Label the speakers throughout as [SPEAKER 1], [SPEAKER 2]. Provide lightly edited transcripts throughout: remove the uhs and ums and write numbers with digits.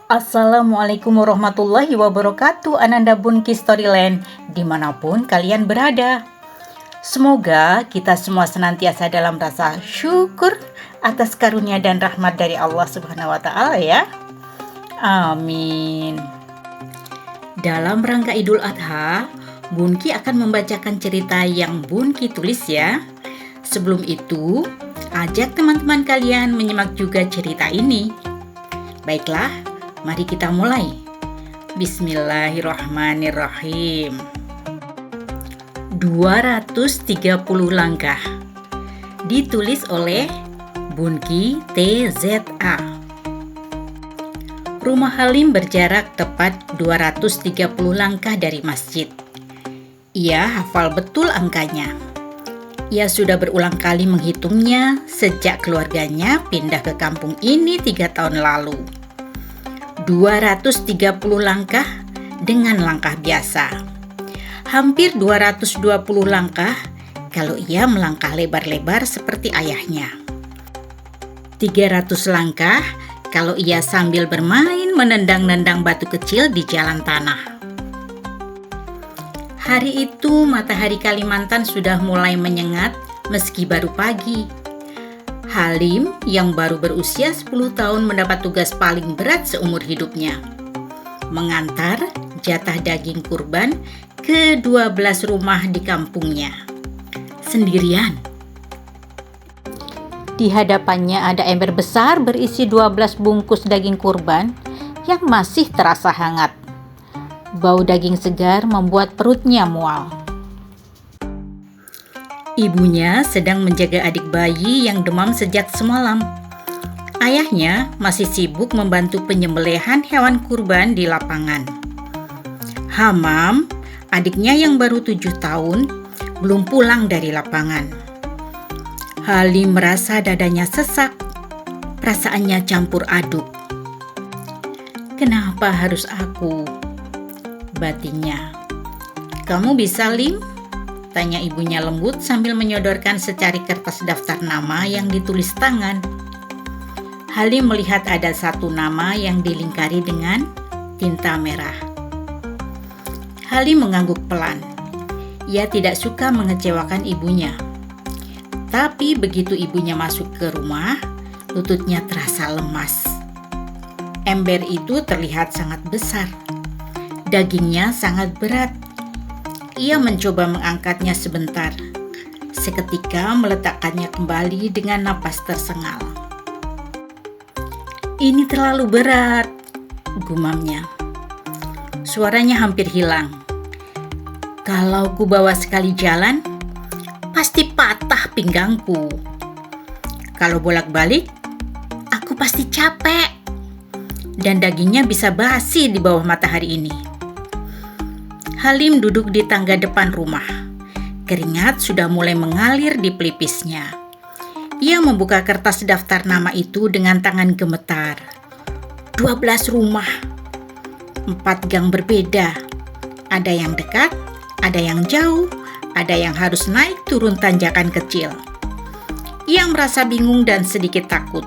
[SPEAKER 1] Assalamualaikum warahmatullahi wabarakatuh, Ananda Bunki Storyland, dimanapun kalian berada. Semoga kita semua senantiasa dalam rasa syukur atas karunia dan rahmat dari Allah Subhanahu wa Ta'ala ya. Amin. Dalam rangka Idul Adha, Bunki akan membacakan cerita yang Bunki tulis ya. Sebelum itu, ajak teman-teman kalian menyimak juga cerita ini. Baiklah, mari kita mulai. Bismillahirrahmanirrahim. 230 langkah. Ditulis oleh Bunki TZA. Rumah Halim berjarak tepat 230 langkah dari masjid. Ia hafal betul angkanya. Ia sudah berulang kali menghitungnya sejak keluarganya pindah ke kampung ini 3 tahun lalu. 230 langkah dengan langkah biasa. Hampir 220 langkah kalau ia melangkah lebar-lebar seperti ayahnya. 300 langkah kalau ia sambil bermain menendang-nendang batu kecil di jalan tanah. Hari itu matahari Kalimantan sudah mulai menyengat meski baru pagi. Halim yang baru berusia 10 tahun mendapat tugas paling berat seumur hidupnya. Mengantar jatah daging kurban ke 12 rumah di kampungnya. Sendirian. Di hadapannya ada ember besar berisi 12 bungkus daging kurban yang masih terasa hangat. Bau daging segar membuat perutnya mual. Ibunya sedang menjaga adik bayi yang demam sejak semalam. Ayahnya masih sibuk membantu penyembelihan hewan kurban di lapangan. Hamam, adiknya yang baru 7 tahun, belum pulang dari lapangan. Halim merasa dadanya sesak, perasaannya campur aduk. Kenapa harus aku? Batinnya. Kamu bisa, Lim? Tanya ibunya lembut sambil menyodorkan secari kertas daftar nama yang ditulis tangan. Halim melihat ada satu nama yang dilingkari dengan tinta merah. Halim mengangguk pelan. Ia tidak suka mengecewakan ibunya. Tapi begitu ibunya masuk ke rumah, lututnya terasa lemas. Ember itu terlihat sangat besar. Dagingnya sangat berat. Ia mencoba mengangkatnya sebentar. Seketika meletakkannya kembali dengan napas tersengal. Ini terlalu berat, gumamnya. Suaranya hampir hilang. Kalau ku bawa sekali jalan, pasti patah pinggangku. Kalau bolak-balik, aku pasti capek. Dan dagingnya bisa basi di bawah matahari ini. Halim duduk di tangga depan rumah. Keringat sudah mulai mengalir di pelipisnya. Ia membuka kertas daftar nama itu dengan tangan gemetar. 12 rumah. 4 gang berbeda. Ada yang dekat, ada yang jauh, ada yang harus naik turun tanjakan kecil. Ia merasa bingung dan sedikit takut.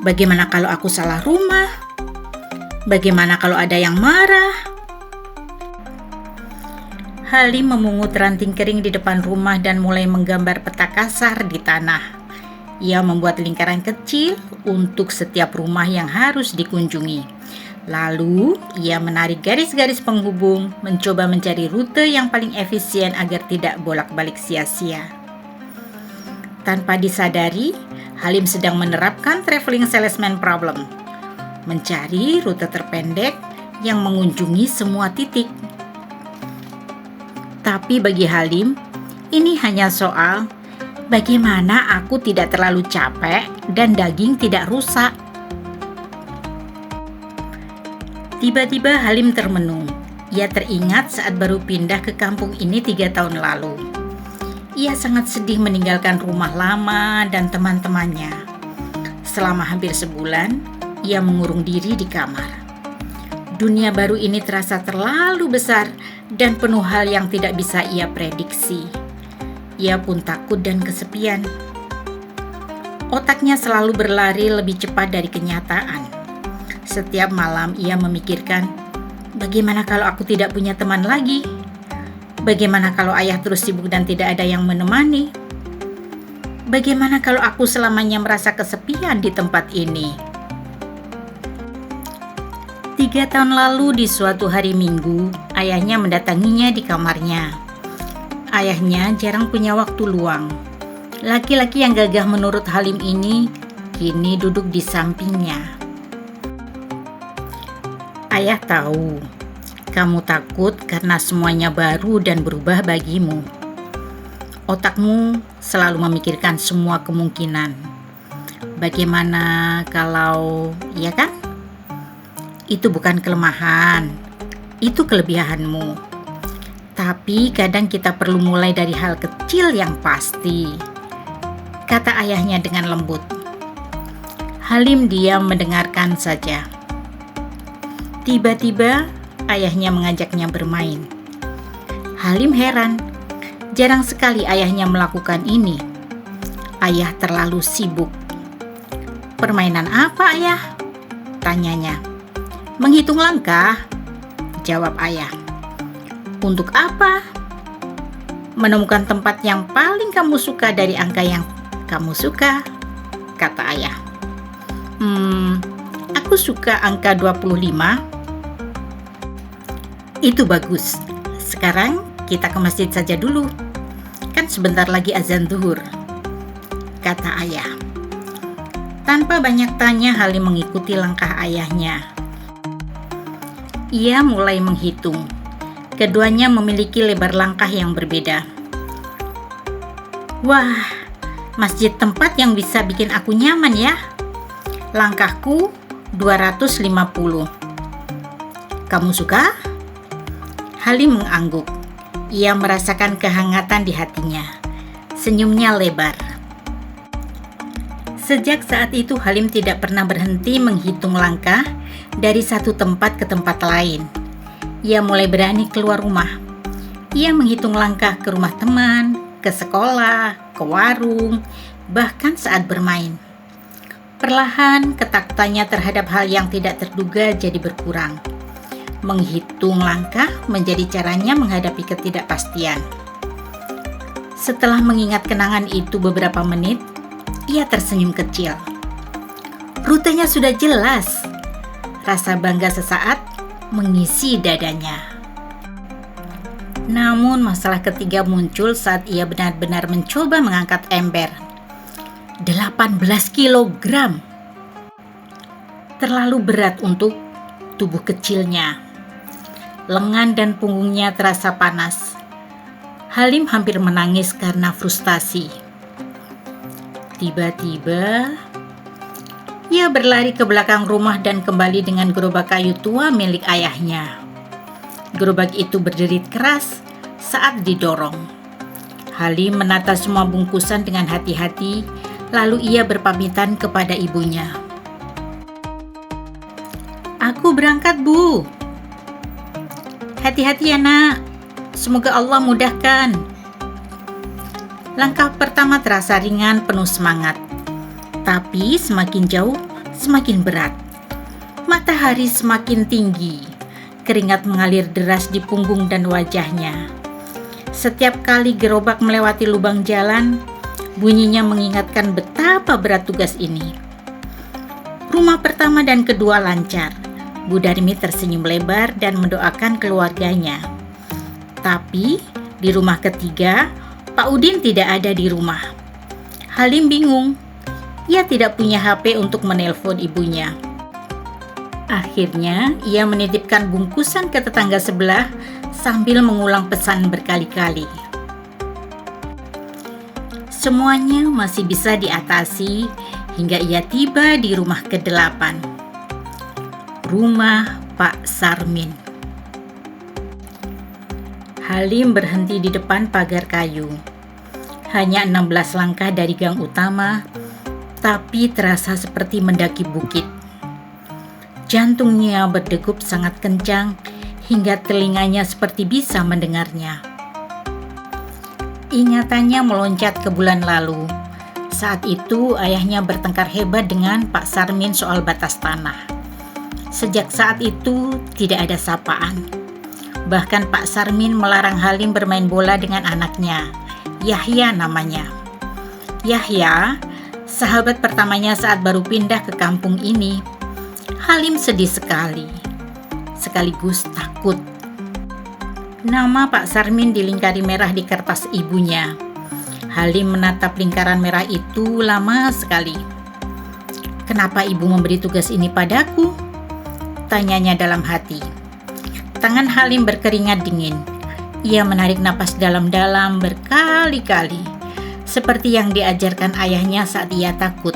[SPEAKER 1] Bagaimana kalau aku salah rumah? Bagaimana kalau ada yang marah? Halim memungut ranting kering di depan rumah dan mulai menggambar peta kasar di tanah. Ia membuat lingkaran kecil untuk setiap rumah yang harus dikunjungi. Lalu, ia menarik garis-garis penghubung, mencoba mencari rute yang paling efisien agar tidak bolak-balik sia-sia. Tanpa disadari, Halim sedang menerapkan traveling salesman problem. Mencari rute terpendek yang mengunjungi semua titik. Tapi bagi Halim, ini hanya soal bagaimana aku tidak terlalu capek dan daging tidak rusak. Tiba-tiba Halim termenung. Ia teringat saat baru pindah ke kampung ini 3 tahun lalu. Ia sangat sedih meninggalkan rumah lama dan teman-temannya. Selama hampir sebulan, ia mengurung diri di kamar. Dunia baru ini terasa terlalu besar dan penuh hal yang tidak bisa ia prediksi. Ia pun takut dan kesepian. Otaknya selalu berlari lebih cepat dari kenyataan. Setiap malam ia memikirkan, bagaimana kalau aku tidak punya teman lagi? Bagaimana kalau ayah terus sibuk dan tidak ada yang menemani? Bagaimana kalau aku selamanya merasa kesepian di tempat ini? 3 tahun lalu di suatu hari Minggu, ayahnya mendatanginya di kamarnya. Ayahnya jarang punya waktu luang. Laki-laki yang gagah menurut Halim ini kini duduk di sampingnya. Ayah tahu, kamu takut karena semuanya baru dan berubah bagimu. Otakmu selalu memikirkan semua kemungkinan. Bagaimana kalau, ya kan? Itu bukan kelemahan, itu kelebihanmu. Tapi kadang kita perlu mulai dari hal kecil yang pasti, kata ayahnya dengan lembut. Halim diam mendengarkan saja. Tiba-tiba ayahnya mengajaknya bermain. Halim heran, jarang sekali ayahnya melakukan ini. Ayah terlalu sibuk. Permainan apa, ayah? Tanyanya. Menghitung langkah, jawab ayah. Untuk apa? Menemukan tempat yang paling kamu suka dari angka yang kamu suka, kata ayah. Aku suka angka 25. Itu bagus. Sekarang kita ke masjid saja dulu. Kan sebentar lagi azan zuhur, kata ayah. Tanpa banyak tanya, Halim mengikuti langkah ayahnya. Ia mulai menghitung. Keduanya memiliki lebar langkah yang berbeda. Wah, masjid tempat yang bisa bikin aku nyaman ya. Langkahku 250. Kamu suka? Halim mengangguk. Ia merasakan kehangatan di hatinya. Senyumnya lebar. Sejak saat itu Halim tidak pernah berhenti menghitung langkah dari satu tempat ke tempat lain. Ia mulai berani keluar rumah. Ia menghitung langkah ke rumah teman, ke sekolah, ke warung, bahkan saat bermain. Perlahan ketakutannya terhadap hal yang tidak terduga jadi berkurang. Menghitung langkah menjadi caranya menghadapi ketidakpastian. Setelah mengingat kenangan itu beberapa menit, ia tersenyum kecil. Rutenya sudah jelas. Rasa bangga sesaat mengisi dadanya. Namun masalah ketiga muncul saat ia benar-benar mencoba mengangkat ember. 18 kilogram. Terlalu berat untuk tubuh kecilnya. Lengan dan punggungnya terasa panas. Halim hampir menangis karena frustasi. Tiba-tiba, ia berlari ke belakang rumah dan kembali dengan gerobak kayu tua milik ayahnya. Gerobak itu berderit keras saat didorong. Halim menata semua bungkusan dengan hati-hati, lalu ia berpamitan kepada ibunya. Aku berangkat, Bu. Hati-hati ya nak, semoga Allah mudahkan. Langkah pertama terasa ringan penuh semangat. Tapi semakin jauh, semakin berat. Matahari semakin tinggi. Keringat mengalir deras di punggung dan wajahnya. Setiap kali gerobak melewati lubang jalan, bunyinya mengingatkan betapa berat tugas ini. Rumah pertama dan kedua lancar. Bu Darmi tersenyum lebar dan mendoakan keluarganya. Tapi di rumah ketiga, Pak Udin tidak ada di rumah. Halim bingung. Ia tidak punya HP untuk menelpon ibunya. Akhirnya, ia menitipkan bungkusan ke tetangga sebelah sambil mengulang pesan berkali-kali. Semuanya masih bisa diatasi hingga ia tiba di rumah ke-8. Rumah Pak Sarmin. Halim berhenti di depan pagar kayu. Hanya 16 langkah dari gang utama, tapi terasa seperti mendaki bukit. Jantungnya berdegup sangat kencang hingga telinganya seperti bisa mendengarnya. Ingatannya meloncat ke bulan lalu. Saat itu ayahnya bertengkar hebat dengan Pak Sarmin soal batas tanah. Sejak saat itu tidak ada sapaan. Bahkan Pak Sarmin melarang Halim bermain bola dengan anaknya, Yahya namanya. Yahya, sahabat pertamanya saat baru pindah ke kampung ini. Halim sedih sekali, sekaligus takut. Nama Pak Sarmin dilingkari merah di kertas ibunya. Halim menatap lingkaran merah itu lama sekali. "Kenapa ibu memberi tugas ini padaku?" tanyanya dalam hati. Tangan Halim berkeringat dingin. Ia menarik napas dalam-dalam berkali-kali, seperti yang diajarkan ayahnya saat ia takut.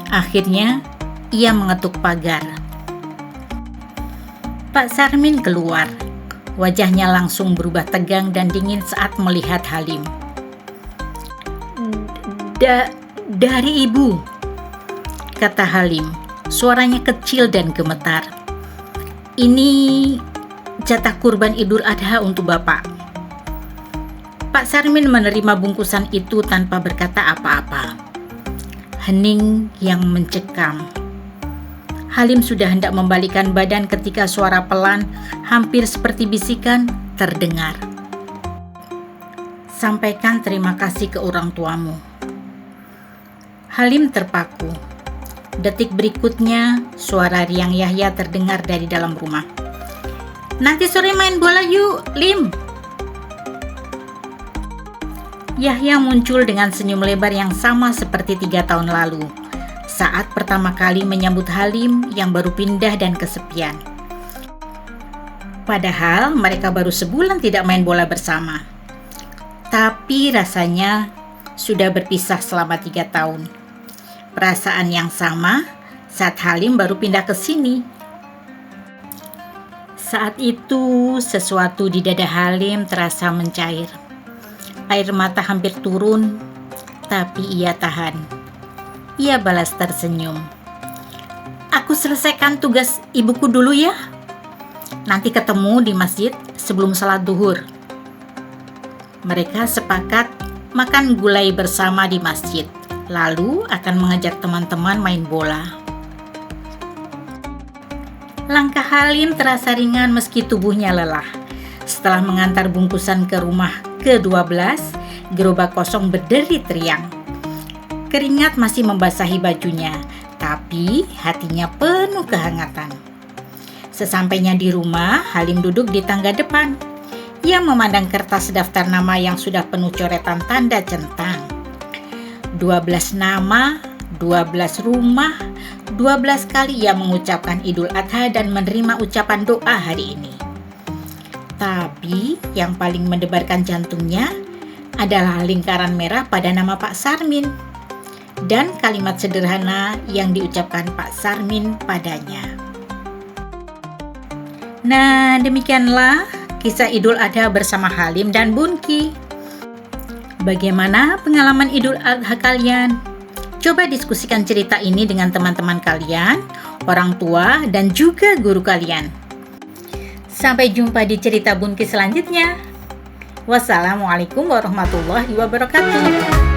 [SPEAKER 1] Akhirnya, ia mengetuk pagar. Pak Sarmin keluar. Wajahnya langsung berubah tegang dan dingin saat melihat Halim. Dari ibu," kata Halim. Suaranya kecil dan gemetar. "Ini jatah kurban Idul Adha untuk Bapak." Pak Sarmin menerima bungkusan itu tanpa berkata apa-apa. Hening yang mencekam. Halim sudah hendak membalikkan badan ketika suara pelan, hampir seperti bisikan, terdengar. "Sampaikan terima kasih ke orang tuamu." Halim terpaku. Detik berikutnya, suara riang Yahya terdengar dari dalam rumah. "Nanti sore main bola yuk, Lim." Yahya muncul dengan senyum lebar yang sama seperti 3 tahun lalu, saat pertama kali menyambut Halim yang baru pindah dan kesepian. Padahal mereka baru sebulan tidak main bola bersama. Tapi rasanya sudah berpisah selama 3 tahun. Perasaan yang sama saat Halim baru pindah ke sini. Saat itu, sesuatu di dada Halim terasa mencair. Air mata hampir turun, tapi ia tahan. Ia balas tersenyum. "Aku selesaikan tugas ibuku dulu ya. Nanti ketemu di masjid sebelum salat duhur." Mereka sepakat makan gulai bersama di masjid, lalu akan mengajak teman-teman main bola. Langkah Halim terasa ringan meski tubuhnya lelah. Setelah mengantar bungkusan ke rumah ke-12, gerobak kosong berderit riang. Keringat masih membasahi bajunya, tapi hatinya penuh kehangatan. Sesampainya di rumah, Halim duduk di tangga depan. Ia memandang kertas daftar nama yang sudah penuh coretan tanda centang. 12 nama, 12 rumah, 12 kali ia mengucapkan Idul Adha dan menerima ucapan doa hari ini. Tapi yang paling mendebarkan jantungnya adalah lingkaran merah pada nama Pak Sarmin dan kalimat sederhana yang diucapkan Pak Sarmin padanya. Nah, demikianlah kisah Idul Adha bersama Halim dan Bunki. Bagaimana pengalaman Idul Adha kalian? Coba diskusikan cerita ini dengan teman-teman kalian, orang tua, dan juga guru kalian. Sampai jumpa di cerita Bunki selanjutnya. Wassalamualaikum warahmatullahi wabarakatuh.